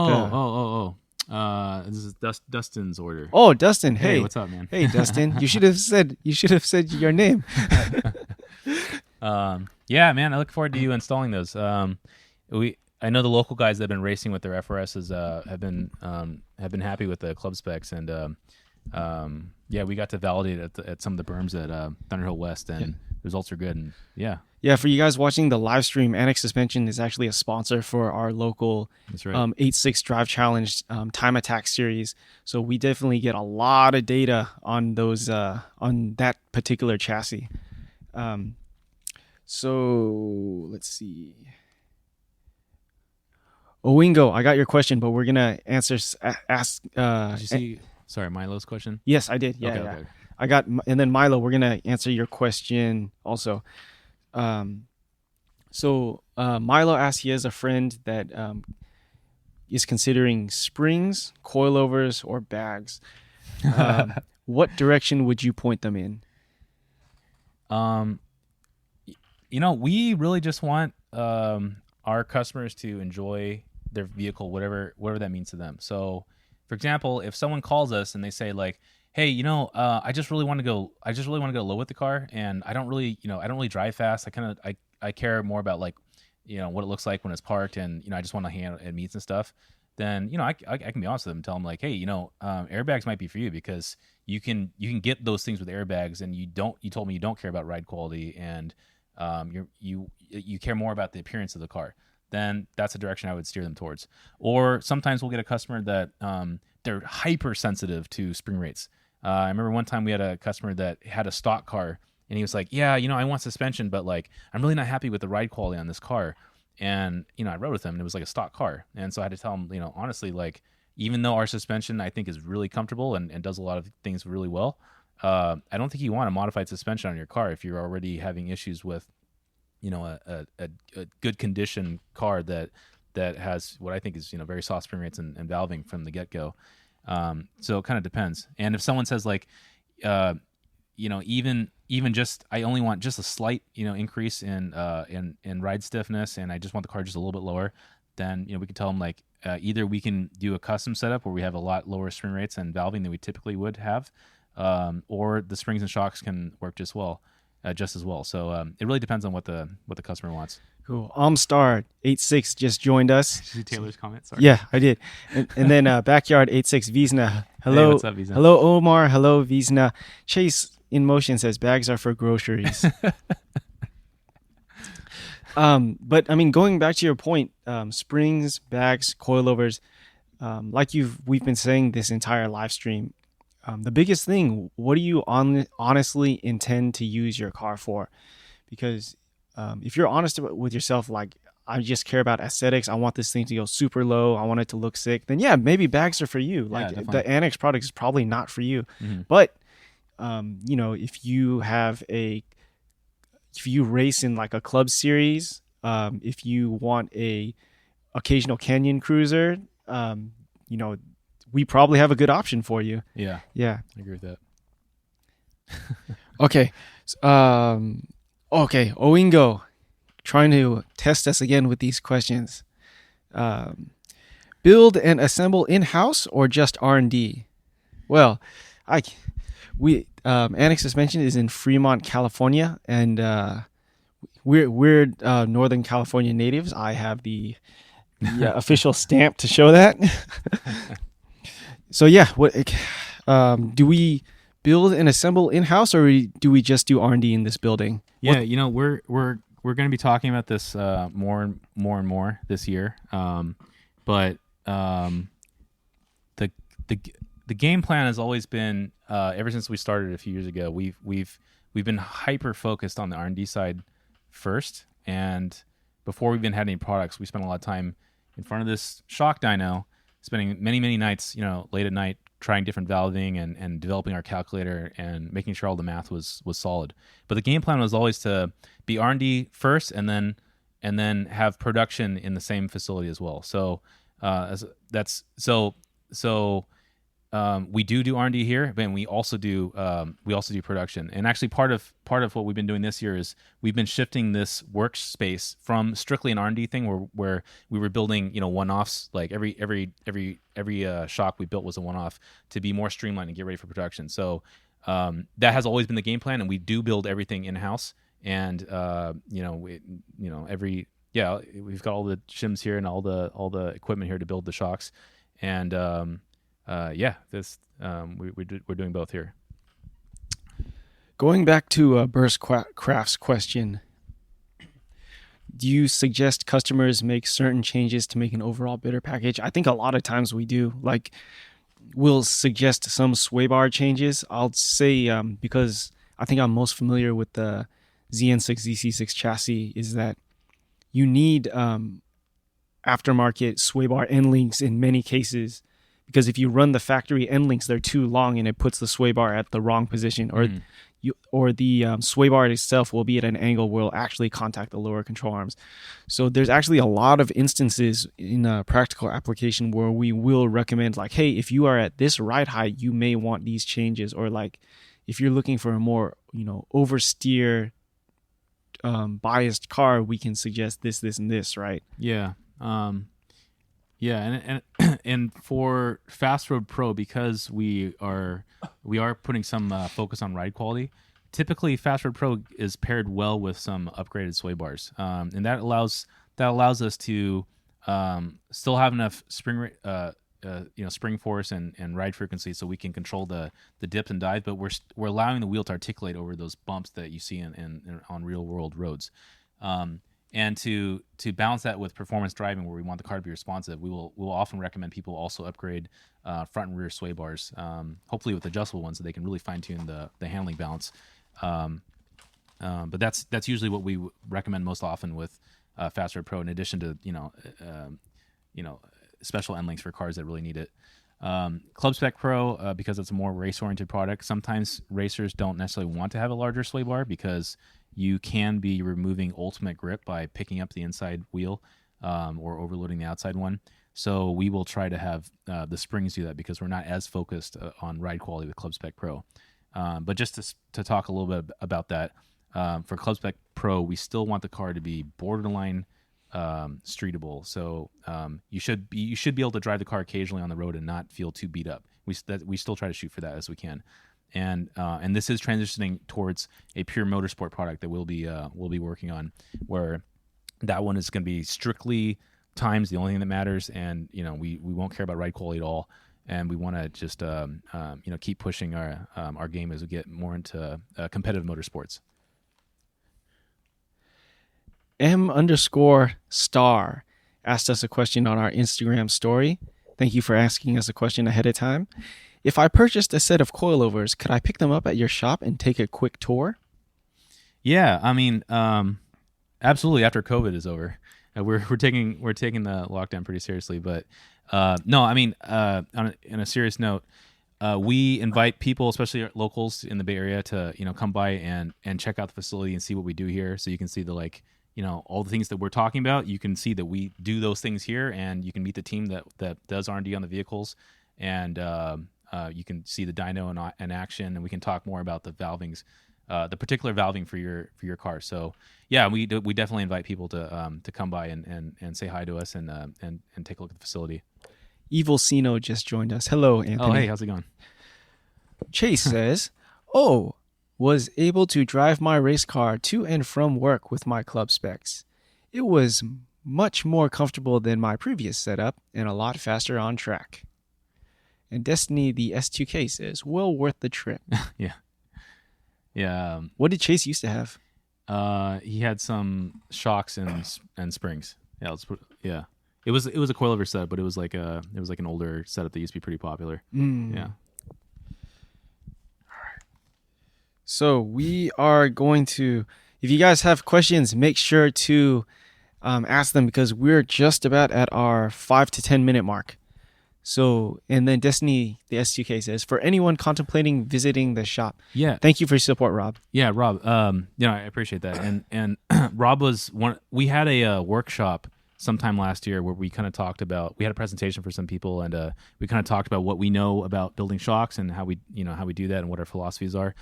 is Dustin's order. Oh, Dustin. Hey, what's up, man? Hey, Dustin. You should have said your name. Yeah, man. I look forward to you installing those. I know the local guys that have been racing with their FRSs have been happy with the club specs, and we got to validate at some of the berms at Thunderhill West, and the results are good. And yeah, for you guys watching the live stream, Annex Suspension is actually a sponsor for our local 8.6 Drive Challenge Time Attack series. So we definitely get a lot of data on those on that particular chassis. So let's see. Owingo, I got your question, but we're gonna ask. Did you see? Sorry, Milo's question. Yes, I did. Yeah. Okay. I got, and then Milo, we're gonna answer your question also. So Milo asked, he has a friend that is considering springs, coilovers, or bags. What direction would you point them in? Um, we really just want our customers to enjoy their vehicle, whatever that means to them. So, for example, if someone calls us and they say like, "Hey, I just really want to go. I just really want to go low with the car, and I don't really, I don't really drive fast. I care more about like, what it looks like when it's parked, and I just want to handle it meets and stuff." Then I can be honest with them and tell them like, "Hey, airbags might be for you because you can get those things with airbags, and you told me you don't care about ride quality, and you care more about the appearance of the car." Then that's a direction I would steer them towards. Or sometimes we'll get a customer that they're hypersensitive to spring rates. I remember one time we had a customer that had a stock car, and he was like, "Yeah, I want suspension, but like I'm really not happy with the ride quality on this car." And I rode with him, and it was like a stock car, and so I had to tell him, honestly, like even though our suspension I think is really comfortable and does a lot of things really well, I don't think you want a modified suspension on your car if you're already having issues with a good condition car that has what I think is very soft spring rates and valving from the get go. So it kind of depends. And if someone says like, even just I only want just a slight increase in ride stiffness, and I just want the car just a little bit lower, then we can tell them like either we can do a custom setup where we have a lot lower spring rates and valving than we typically would have, or the springs and shocks can work just as well. So it really depends on what the customer wants. Cool. Amstar86 just joined us. Did you see Taylor's comment? Sorry. Yeah, I did. And then Backyard86 Visna. Hello. Hey, what's up, Visna? Hello, Omar. Hello, Visna. Chase in Motion says bags are for groceries. But I mean, going back to your point, springs, bags, coilovers, like we've been saying this entire live stream, the biggest thing, what do you honestly intend to use your car for? Because if you're honest with yourself, like, I just care about aesthetics, I want this thing to go super low, I want it to look sick, then yeah, maybe bags are for you. Like the Annex product is probably not for you. Mm-hmm. But, if you race in like a club series, if you want a occasional canyon cruiser, we probably have a good option for you. Yeah. Yeah. I agree with that. Okay. Okay. Oingo, trying to test us again with these questions. Build and assemble in-house or just R&D? Well, Annex Suspension is in Fremont, California, and we're Northern California natives. I have the official stamp to show that. So yeah, do we build and assemble in-house, or do we just do R&D in this building? Yeah, we're going to be talking about this more and more this year. But the game plan has always been ever since we started a few years ago. We've been hyper focused on the R&D side first, and before we even had any products, we spent a lot of time in front of this shock dyno, spending many nights, late at night, trying different valving and developing our calculator and making sure all the math was solid. But the game plan was always to be R&D first, and then have production in the same facility as well. So we do R&D here, but we also do production. And actually, part of what we've been doing this year is we've been shifting this workspace from strictly an R&D thing, where we were building one-offs, like every shock we built was a one-off, to be more streamlined and get ready for production. So that has always been the game plan, and we do build everything in-house. And we've got all the shims here and all the equipment here to build the shocks. And we're doing both here. Going back to Burst Craft's question, do you suggest customers make certain changes to make an overall better package? I think a lot of times we do. Like, we'll suggest some sway bar changes. I'll say, because I think I'm most familiar with the ZN6 ZC6 chassis, is that you need aftermarket sway bar end links in many cases, because if you run the factory end links, they're too long and it puts the sway bar at the wrong position, or the sway bar itself will be at an angle where it'll actually contact the lower control arms. So there's actually a lot of instances in a practical application where we will recommend, like, hey, if you are at this ride height, you may want these changes, or like if you're looking for a more oversteer biased car, we can suggest this, and this, right? Yeah. Yeah, and for Fast Road Pro, because we are putting some focus on ride quality. Typically, Fast Road Pro is paired well with some upgraded sway bars, and that allows us to still have enough spring force and ride frequency, so we can control the dips and dives. But we're allowing the wheel to articulate over those bumps that you see on real world roads. And to balance that with performance driving, where we want the car to be responsive, we will often recommend people also upgrade front and rear sway bars, hopefully with adjustable ones, so they can really fine tune the handling balance. But that's usually what we recommend most often with Fast Road Pro, in addition to special end links for cars that really need it. Club Spec Pro, because it's a more race oriented product. Sometimes racers don't necessarily want to have a larger sway bar because you can be removing ultimate grip by picking up the inside wheel or overloading the outside one. So we will try to have the springs do that, because we're not as focused on ride quality with Club Spec Pro. But just to talk a little bit about that, for Club Spec Pro, we still want the car to be borderline streetable. So you should be able to drive the car occasionally on the road and not feel too beat up. We still try to shoot for that as we can. And this is transitioning towards a pure motorsport product that we'll be working on, where that one is going to be strictly times the only thing that matters, and we won't care about ride quality at all, and we want to just keep pushing our game as we get more into competitive motorsports. M_star asked us a question on our Instagram story. Thank you for asking us a question ahead of time. If I purchased a set of coilovers, could I pick them up at your shop and take a quick tour? Yeah, I mean, absolutely. After COVID is over, we're taking the lockdown pretty seriously. But no, I mean, on a serious note, we invite people, especially locals in the Bay Area, to come by and check out the facility and see what we do here. So you can see all the things that we're talking about. You can see that we do those things here, and you can meet the team that does R&D on the vehicles, and you can see the dyno in action, and we can talk more about the valvings, the particular valving for your car. So yeah, we definitely invite people to come by and say hi to us and take a look at the facility. Evil Sino just joined us. Hello, Anthony. Oh, hey, how's it going? Chase says, was able to drive my race car to and from work with my club specs. It was much more comfortable than my previous setup and a lot faster on track. And Destiny, the S2K, says, well worth the trip. Yeah. What did Chase used to have? He had some shocks and springs. Yeah. It was a coilover setup, but it was like an older setup that used to be pretty popular. Yeah. So we are going to, if you guys have questions, make sure to ask them, because we're just about at our 5 to 10 minute mark. So, and then Destiny, the S2K, says, for anyone contemplating visiting the shop. Yeah. Thank you for your support, Rob. Yeah, Rob. I appreciate that. And Rob was we had a workshop sometime last year where we kind of talked about, we had a presentation for some people, and we kind of talked about what we know about building shocks and how we do that and what our philosophies are.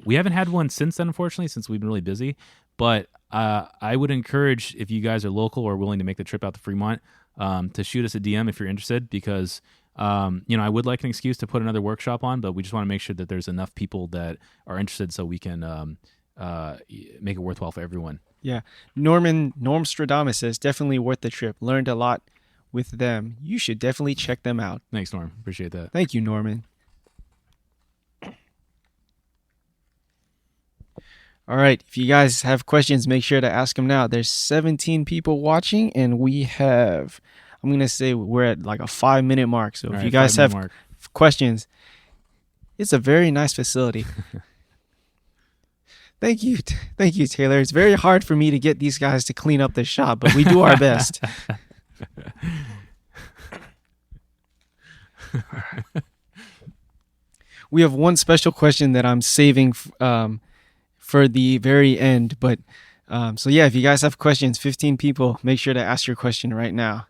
We haven't had one since then, unfortunately, since we've been really busy. But I would encourage, if you guys are local or willing to make the trip out to Fremont, to shoot us a DM if you're interested, because I would like an excuse to put another workshop on, but we just want to make sure that there's enough people that are interested so we can make it worthwhile for everyone. Yeah. Norm Stradamus says, definitely worth the trip. Learned a lot with them. You should definitely check them out. Thanks, Norm. Appreciate that. Thank you, Norman. All right. If you guys have questions, make sure to ask them now. There's 17 people watching, and we have, I'm going to say we're at like a 5 minute mark. So if you guys have questions, it's a very nice facility. Thank you, Taylor. It's very hard for me to get these guys to clean up the shop, but we do our best. We have one special question that I'm saving for the very end. But so yeah, if you guys have questions, 15 people, make sure to ask your question right now.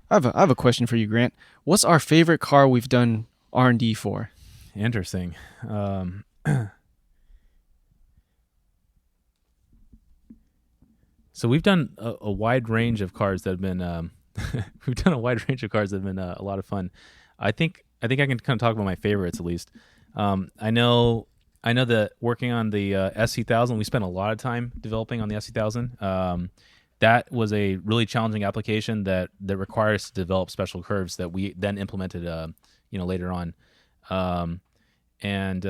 I have a question for you, Grant. What's our favorite car we've done R&D for? Interesting. So we've done a wide range of cars that have been we've done a wide range of cars that have been a lot of fun. I think I can kind of talk about my favorites at least. I know that working on the SC1000, we spent a lot of time developing on the SC1000. That was a really challenging application that requires us to develop special curves that we then implemented later on. And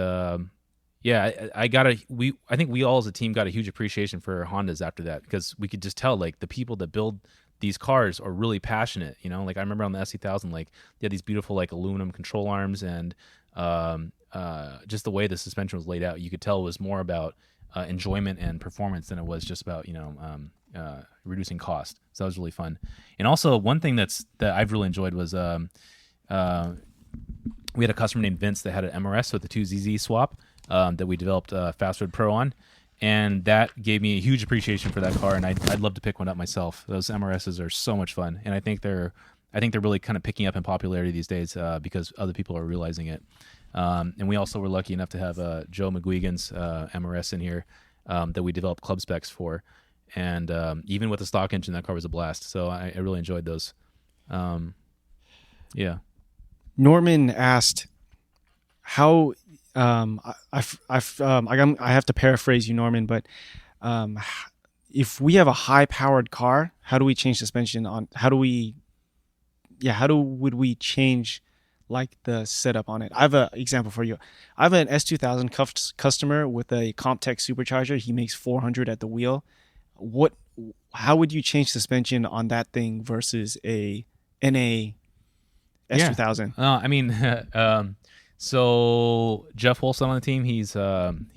yeah, I think we all as a team got a huge appreciation for Hondas after that, because we could just tell like the people that build these cars are really passionate. Like I remember on the SC1000, like they had these beautiful like aluminum control arms, and just the way the suspension was laid out, you could tell it was more about enjoyment and performance than it was just about reducing cost. So that was really fun. And also one thing that I've really enjoyed was we had a customer named Vince that had an MRS with a 2ZZ swap that we developed Fastwood Pro on, and that gave me a huge appreciation for that car, and I'd love to pick one up myself. Those MRSs are so much fun, and I think they're really kind of picking up in popularity these days because other people are realizing it. And we also were lucky enough to have Joe McGuigan's MRS in here that we developed club specs for, and even with the stock engine, that car was a blast. So I really enjoyed those. Yeah. Norman asked how I have to paraphrase you, Norman, but if we have a high-powered car, how do we change suspension on? Would we change like the setup on it? I have an example for you. I have an S2000 customer with a Comptech supercharger. He makes 400 at the wheel. How would you change suspension on that thing versus a NA S2000? Yeah. I mean, so Jeff Wolfson on the team, he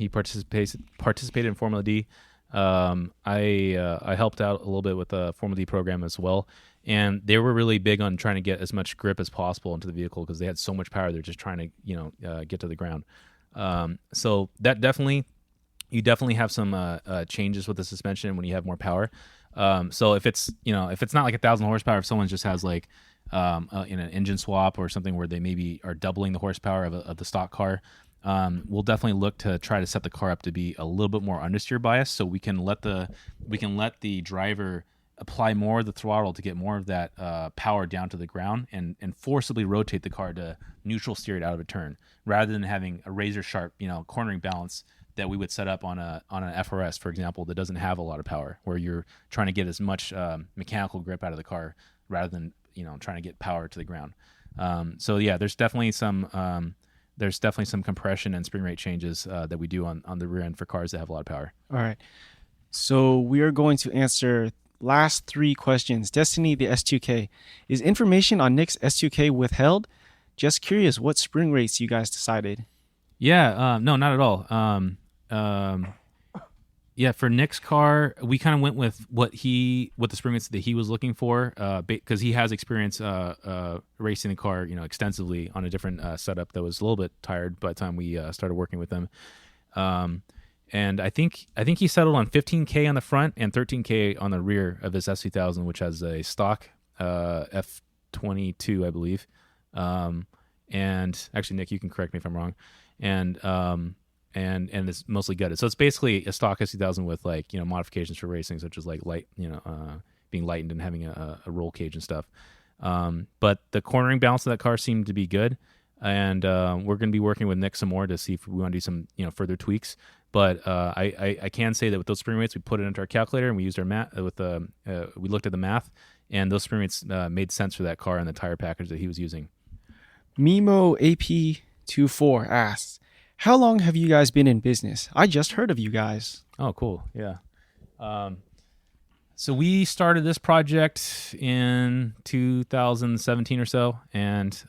participated in Formula D. I helped out a little bit with the Formula D program as well, and they were really big on trying to get as much grip as possible into the vehicle because they had so much power. They're just trying to get to the ground. So that you definitely have some changes with the suspension when you have more power. So if it's not like 1,000 horsepower, if someone just has like in an engine swap or something where they maybe are doubling the horsepower of the stock car, we'll definitely look to try to set the car up to be a little bit more understeer bias, so we can let the driver apply more of the throttle to get more of that power down to the ground and forcibly rotate the car to neutral steer it out of a turn, rather than having a razor sharp cornering balance that we would set up on an FRS, for example, that doesn't have a lot of power, where you're trying to get as much mechanical grip out of the car rather than trying to get power to the ground. So yeah, there's definitely some compression and spring rate changes that we do on the rear end for cars that have a lot of power. All right. So we are going to answer last 3 questions. Destiny, the S2K. Is information on Nick's S2K withheld? Just curious what spring rates you guys decided. Yeah, no, not at all. Yeah, for Nick's car, we kind of went with what the spring rates that he was looking for, because he has experience racing the car, extensively on a different setup that was a little bit tired by the time we started working with them. And I think he settled on 15K on the front and 13K on the rear of this SC1000, which has a stock F22, I believe. And actually, Nick, you can correct me if I'm wrong. And it's mostly gutted. So it's basically a stock SC1000 with modifications for racing, such as like light, being lightened and having a roll cage and stuff. But the cornering balance of that car seemed to be good, and we're going to be working with Nick some more to see if we want to do some further tweaks. But I can say that with those spring rates, we put it into our calculator and we used our math we looked at the math, and those spring rates made sense for that car and the tire package that he was using. Mimo AP24 asks, how long have you guys been in business? I just heard of you guys. Oh, cool. Yeah. So we started this project in 2017 or so, and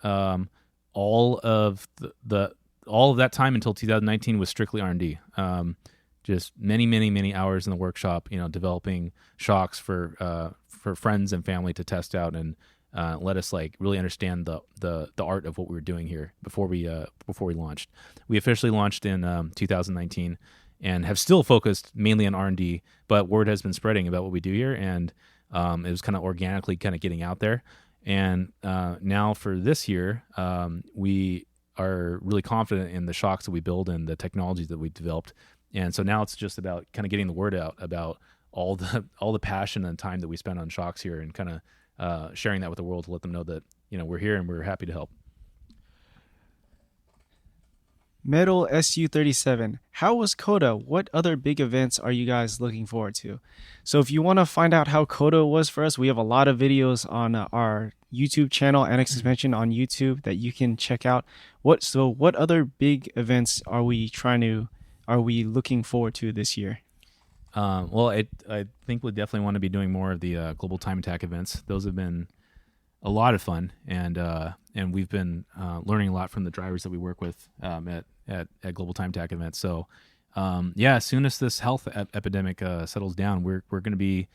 all of that time until 2019 was strictly R&D. just many hours in the workshop, developing shocks for friends and family to test out and let us like really understand the art of what we were doing here before we launched. We officially launched in 2019 and have still focused mainly on R&D, but word has been spreading about what we do here, and it was kind of organically kind of getting out there. And now for this year, we are really confident in the shocks that we build and the technologies that we developed. And so now it's just about kind of getting the word out about all the passion and time that we spend on shocks here, and kind of sharing that with the world to let them know that we're here and we're happy to help. Metal SU37. How was CODA? What other big events are you guys looking forward to? So if you want to find out how CODA was for us, we have a lot of videos on our YouTube channel, Annex Suspension on YouTube, that you can check out. What other big events are we looking forward to this year? Well, I think we definitely want to be doing more of the global time attack events. Those have been a lot of fun, and we've been learning a lot from the drivers that we work with at global time attack events. So as soon as this health epidemic settles down, we're going to be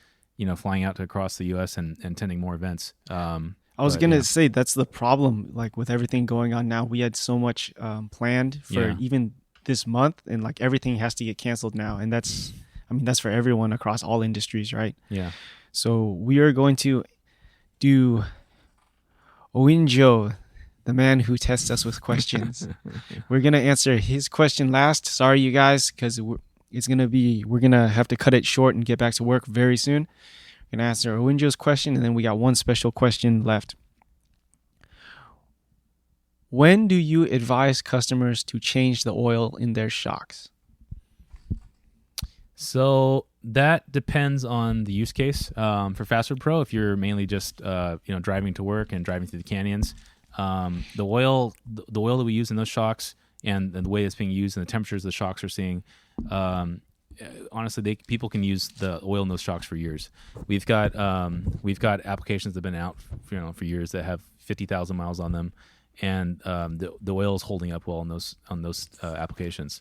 flying out to across the U.S. and attending more events. I was gonna say that's the problem. Like with everything going on now, we had so much planned for even this month, and like everything has to get canceled now, and that's for everyone across all industries, right? Yeah. So we are going to do Oinjo, the man who tests us with questions. We're going to answer his question last. Sorry, you guys, because we're going to have to cut it short and get back to work very soon. We're going to answer Oinjo's question, and then we got one special question left. When do you advise customers to change the oil in their shocks? So that depends on the use case. For Fast Food Pro, if you're mainly just driving to work and driving through the canyons, the oil that we use in those shocks and the way it's being used and the temperatures the shocks are seeing, honestly, people can use the oil in those shocks for years. We've got applications that have been out for years that have 50,000 miles on them, and the oil is holding up well on those applications.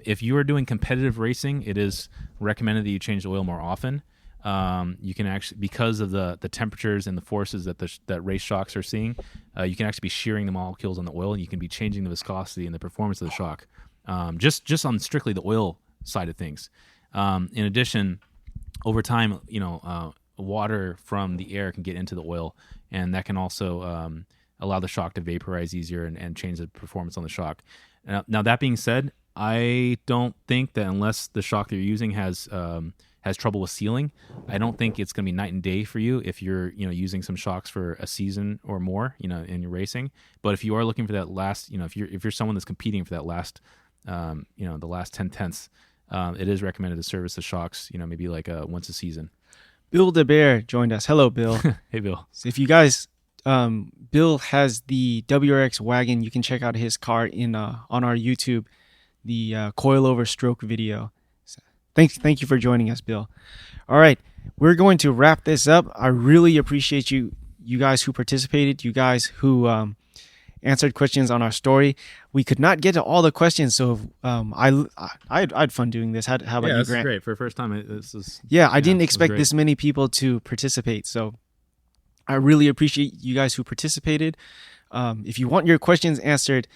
If you are doing competitive racing, it is recommended that you change the oil more often. You can actually, because of the temperatures and the forces that race shocks are seeing, you can actually be shearing the molecules on the oil, and you can be changing the viscosity and the performance of the shock, just on strictly the oil side of things. In addition, over time, water from the air can get into the oil, and that can also allow the shock to vaporize easier and change the performance on the shock. Now that being said, I don't think that unless the shock that you're using has trouble with sealing, I don't think it's going to be night and day for you if you're using some shocks for a season or more in your racing. But if you are looking for that last, if you're someone that's competing for that last the last 10/10ths, it is recommended to service the shocks maybe like once a season. Bill DeBear joined us. Hello, Bill. Hey, Bill. So if you guys, Bill has the WRX wagon. You can check out his car on our YouTube, the coilover stroke video. So thank you for joining us, Bill. All right, we're going to wrap this up. I really appreciate you guys who participated, you guys who answered questions on our story. We could not get to all the questions, so I had fun doing this. How about you, this Grant? Is great for the first time. I didn't expect this many people to participate, so I really appreciate you guys who participated. If you want your questions answered,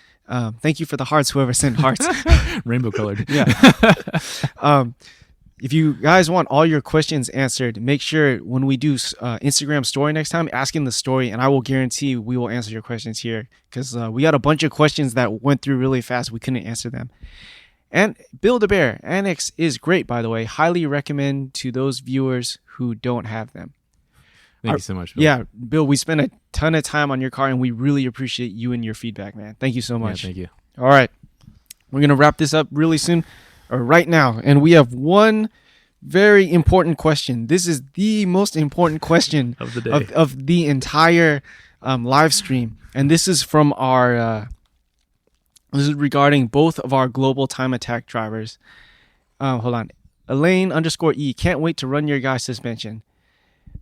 thank you for the hearts, whoever sent hearts. Rainbow colored. Yeah. If you guys want all your questions answered, make sure when we do Instagram story next time, ask in the story, and I will guarantee we will answer your questions here, because we got a bunch of questions that went through really fast. We couldn't answer them. And Bill DeBear, Annex is great, by the way. Highly recommend to those viewers who don't have them. Thank you so much, Bill. Yeah, Bill, we spent a ton of time on your car, and we really appreciate you and your feedback, man. Thank you so much. Yeah, thank you. All right. We're going to wrap this up really soon, or right now, and we have one very important question. This is the most important question of the day, of the entire live stream, and this is from our this is regarding both of our global time attack drivers. Hold on. Elaine_E, can't wait to run your guys' suspension.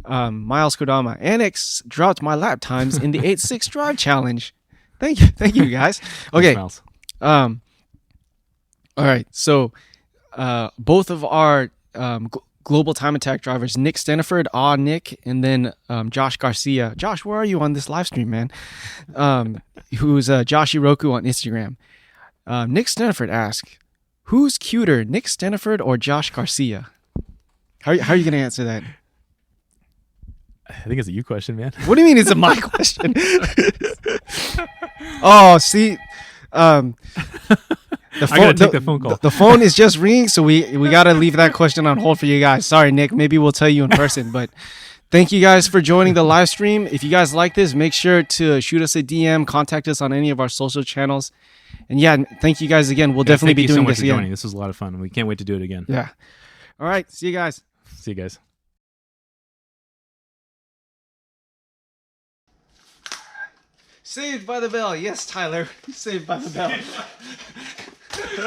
Miles Kodama, Annex dropped my lap times in the 8.6 drive challenge. Thank you guys. Okay. Thanks, Miles. All right. So both of our global time attack drivers, Nick Steniford, Nick, and then Josh Garcia. Josh, where are you on this live stream, man? Who's Josh Iroku on Instagram. Nick Steniford asked, who's cuter, Nick Steniford or Josh Garcia? How are you going to answer that? I think it's a you question, man. What do you mean it's a my question? Oh, see, I gotta take the phone call. The phone is just ringing, so we gotta leave that question on hold for you guys. Sorry, Nick. Maybe we'll tell you in person. But thank you guys for joining the live stream. If you guys like this, make sure to shoot us a DM, contact us on any of our social channels. And yeah, thank you guys again. We'll definitely be doing this again. Joining. This was a lot of fun. We can't wait to do it again. Yeah. All right. See you guys. See you guys. Saved by the bell. Yes, Tyler. Saved by the bell.